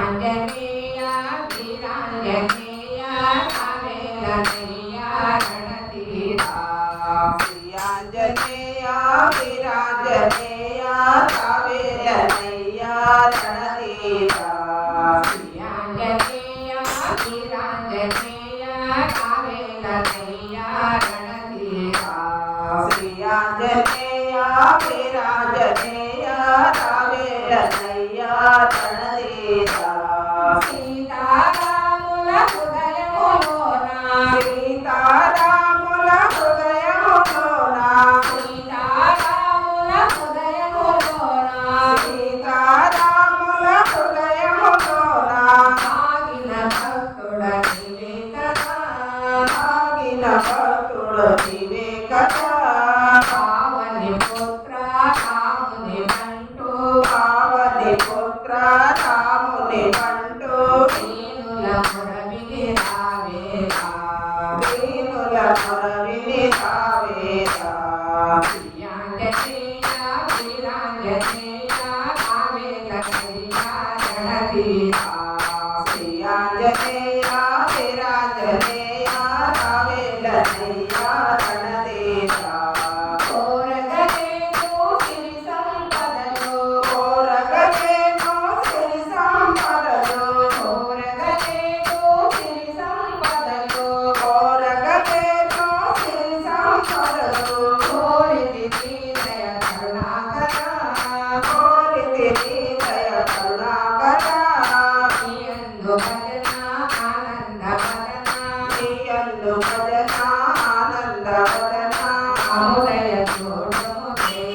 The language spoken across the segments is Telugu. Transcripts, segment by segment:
ఆంజనేయ వీరాంజనేయ కావేరనయ్య రణధీర శ్రీ ఆంజనేయ వీరాంజనేయ కావేరనయ్య రణధీర శ్రీ ఆంజనేయ వీరాంజనేయ కావేరనయ్య రణధీర శ్రీ ఆంజనేయ వీరాంజనేయ కావేరనయ్య రణధీర సీతారాముల హృదయములోన సీతారాముల హృదయములోన సీతారాముల హృదయములోన సీతారాముల హృదయములోన ఆగిన భక్తుడ నీవే కదా ఆగిన భక్తుడ నీవే కదా పావని పుత్ర రాముని బంటు పావని పుత్ర రాముని బంటు దీనుల మురవిని రావేరా దీనుల మురవిని రావేరా శ్రీ ఆంజనేయ వీరాంజనేయ కావేరనయ్య రణధీర శ్రీ ఆంజనేయ వీరాంజనేయ కావేరనయ్య రణధీర కోరగలేను సిరి సంపదలు కోరగలేను సిరి సంపదలు కోరగలేను సిరి సంపదలు కోరగలేను సిరి సంపదలు కోరితి దయ కరుణాకర కోరితి దయ కరుణాకర నీయందు భజన ఆనంద భజన నీయందు భజన ఆనంద భజన అముదయ చూడము జయ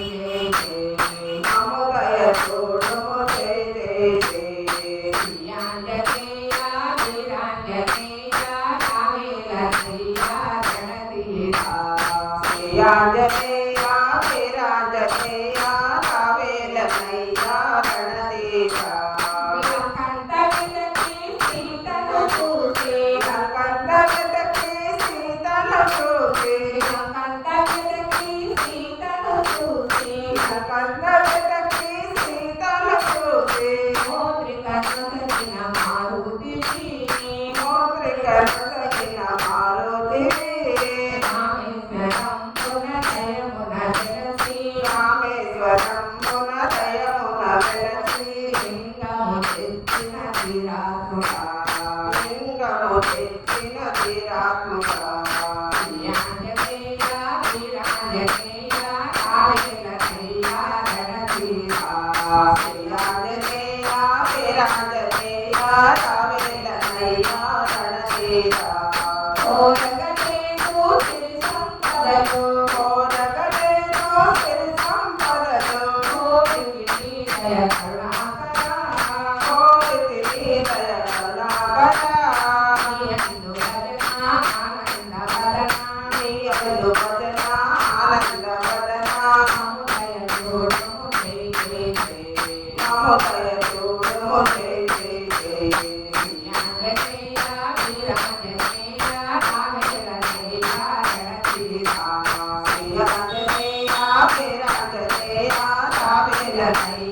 జయ జయ అముదయ చూడము జయ జయ జయ శ్రీ ఆంజనేయ వీరాంజనేయ కావేరనయ్య రణధీర శ్రీ ఆంజనేయ వీరాంజనేయ కావేరనయ్య రణధీర కంట వెతకి సీతను చూసి కంట వెతకి సీతను చూసి కంట వెతకి సీతను చూసి కంట వెతకి సీతను చూసి మోద్రిక నొసగిన మారుతివి మోద్రిక నొసగిన మారుతివి రామేశ్వరం పునదయమున వెలసి రామేశ్వరం పునదయమున వెలసి లింగము తెచ్చిన ధీరాత్ముడా లింగము తెచ్చిన ధీరాత్ముడా శ్రీ ఆంజనేయ వీరాంజనేయ కావేరనయ్య రణధీర శ్రీ ఆంజనేయ వీరాంజనేయ కావేరనయ్య రణధీర కోరగలేను సిరి సంపదలు కోరగలేను సిరి సంపదలు కోరితి దయ కరుణాకర కోరితి దయ కరుణాకర నీయందు భజన ఆనంద భజన నీయందు భజన ఆనంద భజన అముదయ చూడము జయ జయ జయ అముదయ చూడము జయ జయ జయ శ్రీ ఆంజనేయ వీరాంజనేయ కావేరనయ్య రణధీర శ్రీ ఆంజనేయ వీరాంజనేయ కావేరనయ్య